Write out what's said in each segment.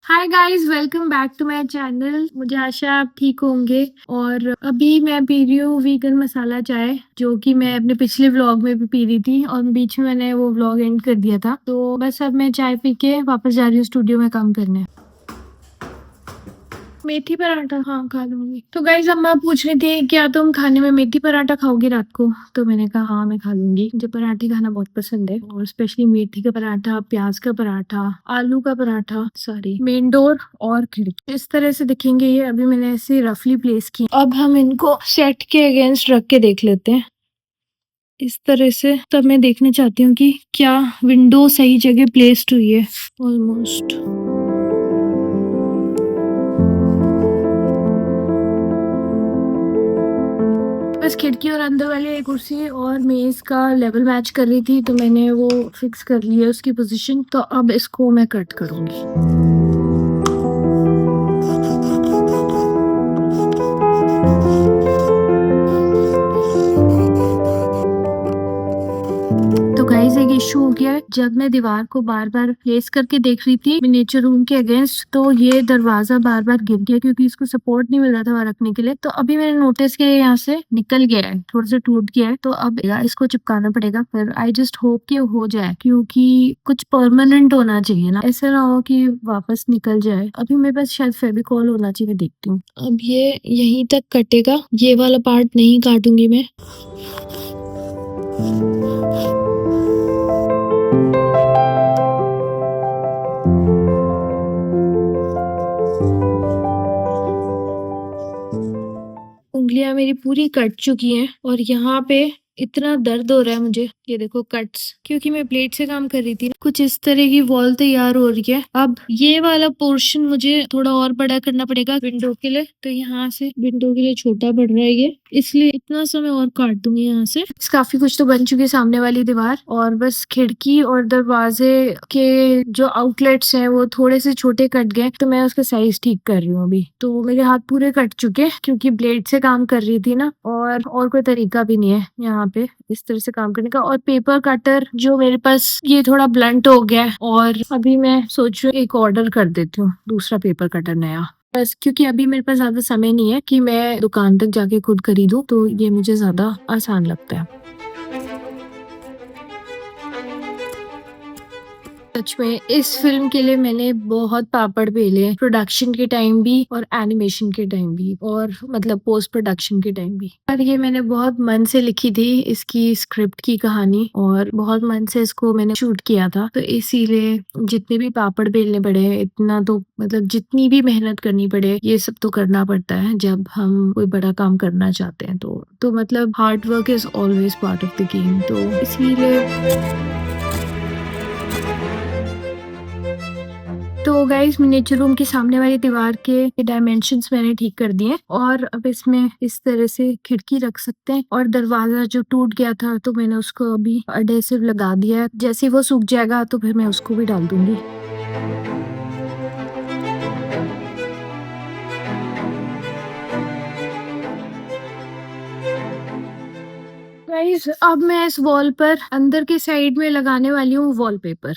Hi guys, welcome back to my channel. मुझे आशा आप ठीक होंगे। और अभी मैं पी रही हूँ वीगन मसाला चाय, जो कि मैं अपने पिछले व्लॉग में भी पी रही थी और बीच में मैंने वो व्लॉग एंड कर दिया था। तो बस अब मैं चाय पी के वापस जा रही हूँ स्टूडियो में काम करने। मेथी पराठा, हाँ खा लूंगी। तो गाइज अम्मा पूछ रही थी क्या तुम खाने में मेथी पराठा खाओगी रात को। तो मैंने कहा हाँ मैं खा लूंगी। मुझे पराठे खाना बहुत पसंद है, और स्पेशली मेथी का पराठा, प्याज का पराठा, आलू का पराठा, सॉरी मेन डोर और खिड़की। इस तरह से दिखेंगे ये। अभी मैंने ऐसे रफली प्लेस की। अब हम इनको सेट के अगेंस्ट रख के देख लेते हैं इस तरह से। तब मैं देखना चाहती हूँ कि क्या विंडो सही जगह प्लेस्ड हुई है। ऑलमोस्ट। बस खिड़की और अंदर वाली कुर्सी और मेज का लेवल मैच कर रही थी, तो मैंने वो फिक्स कर लिया उसकी पोजीशन। तो अब इसको मैं कट करूंगी। तो गाइस एक इशू हो गया है। जब मैं दीवार को बार बार प्लेस करके देख रही थी मिनिएचर रूम के अगेंस्ट, तो ये दरवाजा बार बार गिर गया क्योंकि इसको सपोर्ट नहीं मिल रहा था वहां रखने के लिए। तो अभी मैंने नोटिस किया यहाँ से निकल गया है, थोड़ा सा टूट गया है। तो अब यार इसको चिपकाना पड़ेगा। फिर आई जस्ट होप कि हो जाए, क्योंकि कुछ परमानेंट होना चाहिए ना, ऐसा ना हो कि वापस निकल जाए। अभी मेरे पास शायद फेविकॉल होना चाहिए, मैं देखती हूँ। अब ये यहीं तक कटेगा, ये वाला पार्ट नहीं काटूंगी मैं। उंगलियां मेरी पूरी कट चुकी हैं और यहाँ पे इतना दर्द हो रहा है मुझे। ये देखो कट्स, क्योंकि मैं प्लेट से काम कर रही थी। कुछ इस तरह की वॉल तैयार हो रही है। अब ये वाला पोर्शन मुझे थोड़ा और बड़ा करना पड़ेगा विंडो के लिए। तो यहाँ से विंडो के लिए छोटा पड़ रहा है ये, इसलिए इतना सा मैं और काट दूंगी यहाँ से। काफी कुछ तो बन चुकी है सामने वाली दीवार, और बस खिड़की और दरवाजे के जो आउटलेट्स हैं वो थोड़े से छोटे कट गए। तो मैं उसका साइज ठीक कर रही हूँ अभी। तो मेरे हाथ पूरे कट चुके हैं क्योंकि ब्लेड से काम कर रही थी ना, और कोई तरीका भी नहीं है यहाँ पे इस तरह से काम करने का। और पेपर कटर जो मेरे पास, ये थोड़ा ब्लंट हो गया है, और अभी मैं सोच रही हूँ एक ऑर्डर कर देती हूँ दूसरा पेपर कटर नया। बस क्योंकि अभी मेरे पास ज्यादा समय नहीं है कि मैं दुकान तक जाके खुद खरीदूं, तो ये मुझे ज्यादा आसान लगता है। सच में इस फिल्म के लिए मैंने बहुत पापड़ बेले, प्रोडक्शन के टाइम भी और एनिमेशन के टाइम भी, और मतलब पोस्ट प्रोडक्शन के टाइम भी। पर ये मैंने बहुत मन से लिखी थी इसकी स्क्रिप्ट की कहानी, और बहुत मन से इसको मैंने शूट किया था। तो इसीलिए जितने भी पापड़ बेलने पड़े, इतना तो मतलब जितनी भी मेहनत करनी पड़े, ये सब तो करना पड़ता है जब हम कोई बड़ा काम करना चाहते हैं। तो मतलब hard work is always part of the game. तो इसीलिए तो गाइस मिनिएचर रूम के सामने वाली दीवार के डायमेंशंस मैंने ठीक कर दिए, और अब इसमें इस तरह से खिड़की रख सकते हैं। और दरवाजा जो टूट गया था, तो मैंने उसको अभी अडेसिव लगा दिया है। जैसे ही वो सूख जाएगा तो फिर मैं उसको भी डाल दूंगी। गाइस अब मैं इस वॉल पर अंदर के साइड में लगाने वाली हूँ वॉलपेपर।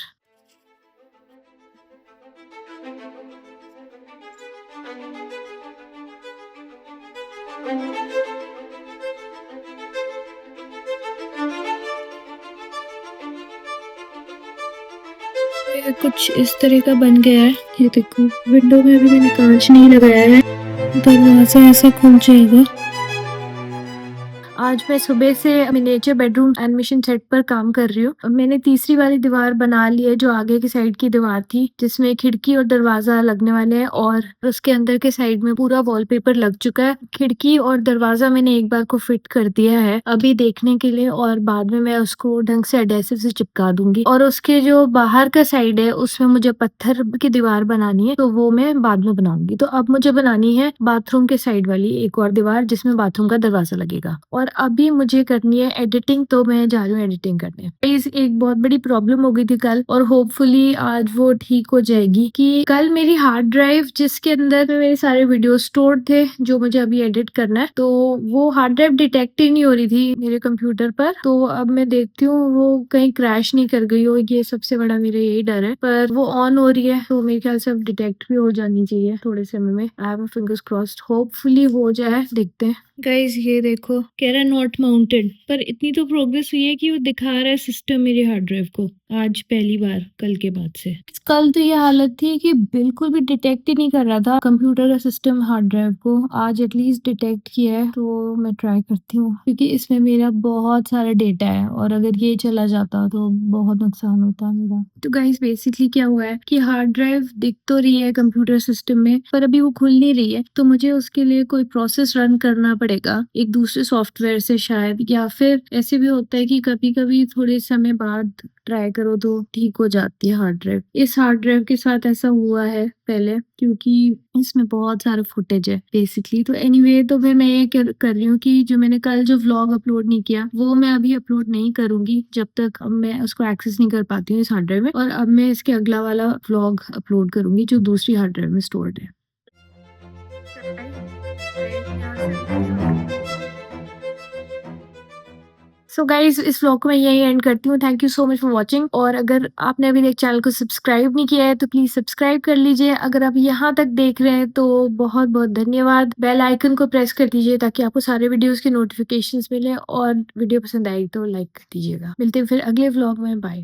ये कुछ इस तरह का बन गया है। ये देखो विंडो में अभी मैंने कांच नहीं लगाया है, दरवाजा ऐसा खुल जाएगा। आज मैं सुबह से मिनिएचर बेडरूम एनिमेशन सेट पर काम कर रही हूँ। मैंने तीसरी वाली दीवार बना ली है, जो आगे की साइड की दीवार थी, जिसमें खिड़की और दरवाजा लगने वाले हैं, और उसके अंदर के साइड में पूरा वॉलपेपर लग चुका है। खिड़की और दरवाजा मैंने एक बार को फिट कर दिया है अभी देखने के लिए, और बाद में मैं उसको ढंग से एडेसिव से चिपका दूंगी। और उसके जो बाहर का साइड है उसमें मुझे पत्थर की दीवार बनानी है, तो वो मैं बाद में बनाऊंगी। तो अब मुझे बनानी है बाथरूम के साइड वाली एक और दीवार, जिसमें बाथरूम का दरवाजा लगेगा। और अभी मुझे करनी है एडिटिंग, तो मैं जा रही हूँ एडिटिंग करने। गाइस एक बहुत बड़ी प्रॉब्लम हो गई थी कल, और होपफुली आज वो ठीक हो जाएगी। कि कल मेरी हार्ड ड्राइव जिसके अंदर मेरे सारे वीडियो स्टोर थे जो मुझे अभी एडिट करना है, तो वो हार्ड ड्राइव डिटेक्ट ही नहीं हो रही थी मेरे कंप्यूटर पर। तो अब मैं देखती हूँ वो कहीं क्रैश नहीं कर गई हो, ये सबसे बड़ा मेरा यही डर है। पर वो ऑन हो रही है तो मेरे ख्याल से अब डिटेक्ट भी हो जानी चाहिए थोड़े समय में। I have fingers crossed, hopefully हो जाए, देखते हैं। गाइज ये देखो कह रहा है नॉट माउंटेड, पर इतनी तो प्रोग्रेस हुई है कि वो दिखा रहा है सिस्टम मेरी हार्ड ड्राइव को, आज पहली बार कल के बाद से। कल तो ये हालत थी कि बिल्कुल भी डिटेक्ट ही नहीं कर रहा था कंप्यूटर का सिस्टम हार्ड ड्राइव को। आज एटलीस्ट डिटेक्ट किया है, तो मैं ट्राई करती हूँ, क्योंकि इसमें मेरा बहुत सारा डेटा है और अगर ये चला जाता तो बहुत नुकसान होता मेरा। तो गाइज बेसिकली क्या हुआ है कि हार्ड ड्राइव दिख तो रही है कंप्यूटर सिस्टम में, पर अभी वो खुल नहीं रही है। तो मुझे उसके लिए कोई प्रोसेस रन करना पड़ेगा एक दूसरे सॉफ्टवेयर से शायद, या फिर ऐसे भी होता है कि कभी कभी थोड़े समय बाद ट्राई करो तो ठीक हो जाती है हार्ड ड्राइव। इस हार्ड ड्राइव के साथ ऐसा हुआ है पहले, क्योंकि इसमें बहुत सारा फुटेज है बेसिकली। तो एनीवे तो फिर मैं ये कर रही हूँ कि जो मैंने कल जो व्लॉग अपलोड नहीं किया वो मैं अभी अपलोड नहीं करूंगी जब तक अब मैं उसको एक्सेस नहीं कर पाती हूँ इस हार्ड ड्राइव में। और अब मैं इसके अगला वाला व्लॉग अपलोड करूंगी जो दूसरी हार्ड ड्राइव में स्टोर्ड है। सो गाइज इस व्लॉग को मैं यही एंड करती हूँ। Thank you so much for watching. और अगर आपने अभी तक चैनल को सब्सक्राइब नहीं किया है तो प्लीज सब्सक्राइब कर लीजिए। अगर आप यहाँ तक देख रहे हैं तो बहुत बहुत धन्यवाद। बेल आइकन को प्रेस कर दीजिए ताकि आपको सारे वीडियोस के नोटिफिकेशंस मिले, और वीडियो पसंद आई तो लाइक कर दीजिएगा। मिलते हैं फिर अगले व्लॉग में, बाय।